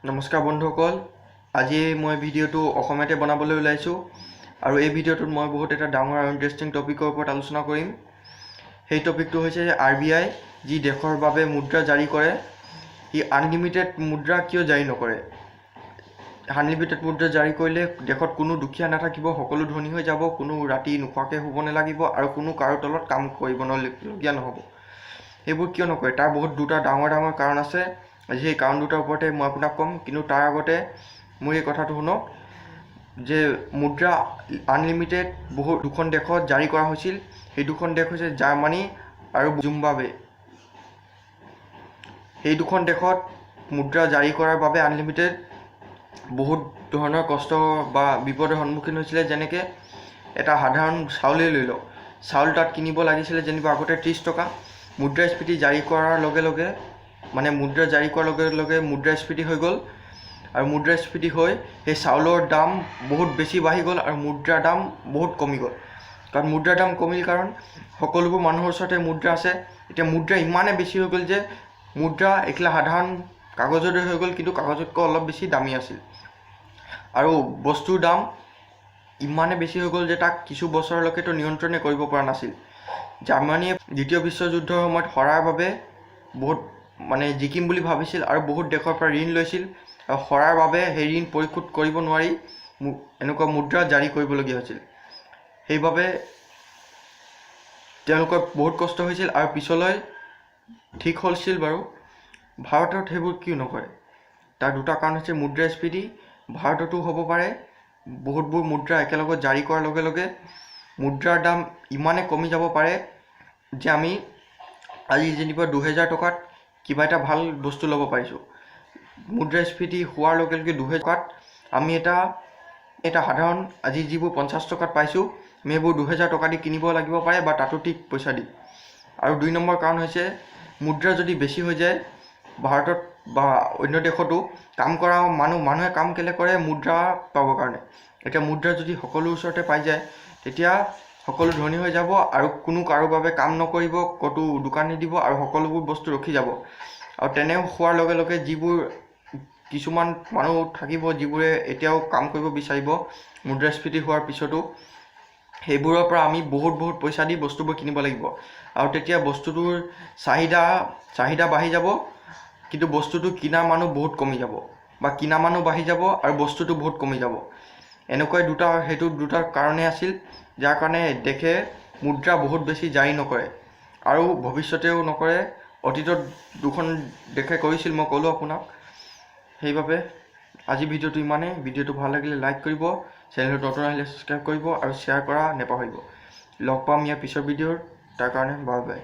নমস্কাৰ বন্ধুসকল, আজি মই ভিডিঅ'টো অসমীয়াতে বনাবলৈ ওলাইছোঁ আৰু এই ভিডিঅ'টোত মই বহুত এটা ডাঙৰ আৰু ইণ্টাৰেষ্টিং টপিকৰ ওপৰত আলোচনা কৰিম। সেই টপিকটো হৈছে RBI যি দেশৰ বাবে মুদ্ৰা জাৰি কৰে, ই আনলিমিটেড মুদ্ৰা কিয় জাৰি নকৰে। আনলিমিটেড মুদ্ৰা জাৰি কৰিলে দেশত কোনো দুখীয়া নাথাকিব, সকলো ধনী হৈ যাব, কোনো ৰাতি নোখোৱাকৈ শুব নালাগিব আৰু কোনো কাৰো তলত কাম কৰিবলগীয়া নহ'ব। সেইবোৰ কিয় নকৰে তাৰ বহুত দুটা ডাঙৰ কাৰণ আছে। আজি সেই কাৰণ দুটাৰ ওপৰতে মই আপোনাক ক'ম, কিন্তু তাৰ আগতে মোৰ এই কথাটো শুনক যে মুদ্ৰা আনলিমিটেড দুখন দেশত জাৰি কৰা হৈছিল। সেই দুখন দেশ হৈছে জাৰ্মানী আৰু জিম্বাবৱে। সেই দুখন দেশত মুদ্ৰা জাৰি কৰাৰ বাবে আনলিমিটেড বহুত ধৰণৰ কষ্ট বা বিপদৰ সন্মুখীন হৈছিলে। যেনেকৈ এটা সাধাৰণ চাউলেই লৈ লওক, চাউল তাত কিনিব লাগিছিলে যেনিবা আগতে 30 টকা। মুদ্ৰাস্ফীতি জাৰি কৰাৰ লগে লগে মুদ্ৰা জাৰি কৰাৰ লগে লগে মুদ্ৰাস্ফীতি হৈ গ'ল আৰু মুদ্ৰাস্ফীতি হৈ সেই চাউলৰ দাম বহুত বেছি বাঢ়ি গ'ল আৰু মুদ্ৰাৰ দাম বহুত কমি গ'ল। কাৰণ মুদ্ৰাৰ দাম কমিল কাৰণ সকলোবোৰ মানুহৰ ওচৰতে মুদ্ৰা আছে। এতিয়া মুদ্ৰা ইমানে বেছি হৈ গ'ল যে মুদ্ৰা এখিলা সাধাৰণ কাগজৰ দৰে হৈ গ'ল, কিন্তু কাগজতকৈ অলপ বেছি দামী আছিল। আৰু বস্তুৰ দাম ইমানে বেছি হৈ গ'ল যে তাক কিছু বছৰলৈকেতো নিয়ন্ত্ৰণে কৰিব পৰা নাছিল। জাৰ্মানীয়ে দ্বিতীয় বিশ্বযুদ্ধৰ সময়ত হৰাৰ বাবে বহুত জিকিম বুলি ভাবিছিল আৰু বহুত দেশৰ পৰা ঋণ লৈছিল আৰু হৰাৰ বাবে সেই ঋণ পৰিশোধ কৰিব নোৱাৰি এনেকুৱা মুদ্ৰা জাৰি কৰিবলগীয়া হৈছিল। সেইবাবে তেওঁলোকৰ বহুত কষ্ট হৈছিল আৰু পিছলৈ ঠিক হৈছিল বাৰু। ভাৰতত সেইবোৰ কিয় নকৰে? তাৰ দুটা কাৰণ হৈছে মুদ্ৰাস্ফীতি। ভাৰততো হ'ব পাৰে বহুতবোৰ মুদ্ৰা একেলগত জাৰি কৰাৰ লগে লগে মুদ্ৰাৰ দাম ইমানে কমি যাব পাৰে যে আমি আজি যেনিবা 2000 টকাত কিবা এটা ভাল বস্তু ল'ব পাৰিছোঁ। মুদ্ৰাস্ফীতি হোৱাৰ লগে লগে 2000 টকাত আমি এটা সাধাৰণ আজি যিবোৰ 50 টকাত পাইছোঁ আমি সেইবোৰ 2000 টকা দি কিনিব লাগিব পাৰে বা তাতো ঠিক পইচা দি। আৰু 2 নম্বৰ কাৰণ হৈছে মুদ্ৰা যদি বেছি হৈ যায় ভাৰতত বা অন্য দেশতো কাম কৰা মানুহে কাম কেলে কৰে? মুদ্ৰা পাবৰ কাৰণে। এতিয়া মুদ্ৰা যদি সকলোৰ ওচৰতে পাই যায় তেতিয়া সকলো ধনী হৈ যাব আৰু কোনো কাৰো বাবে কাম নকৰিব, ক'তো দোকান নিদিব আৰু সকলোবোৰ বস্তু ৰখি যাব। আৰু তেনে হোৱাৰ লগে লগে যিবোৰ কিছুমান মানুহ থাকিব যিবোৰে এতিয়াও কাম কৰিব বিচাৰিব মুদ্ৰাস্ফীতি হোৱাৰ পিছতো, সেইবোৰৰ পৰা আমি বহুত পইচা দি বস্তুবোৰ কিনিব লাগিব আৰু তেতিয়া বস্তুটোৰ চাহিদা বাঢ়ি যাব, কিন্তু বস্তুটো কিনা মানুহ বহুত কমি যাব বা কিনা মানুহ বাঢ়ি যাব আৰু বস্তুটো বহুত কমি যাব। এনেকুৱাই সেইটো দুটা কাৰণেই আছিল যাৰ কাৰণে দেশে মুদ্ৰা বহুত বেছি জাৰি নকৰে আৰু ভৱিষ্যতেও নকৰে। অতীতত দুখন দেশে কৰিছিল, মই ক'লোঁ আপোনাক। সেইবাবে আজি ভিডিঅ'টো ইমানেই। ভিডিঅ'টো ভাল লাগিলে লাইক কৰিব, চেনেলটো নতুন আহিলে ছাবস্ক্ৰাইব কৰিব আৰু শ্বেয়াৰ কৰা নেপাহৰিব। লগ পাম ইয়াৰ পিছৰ ভিডিঅ'ৰ, তাৰ কাৰণে বাই বাই।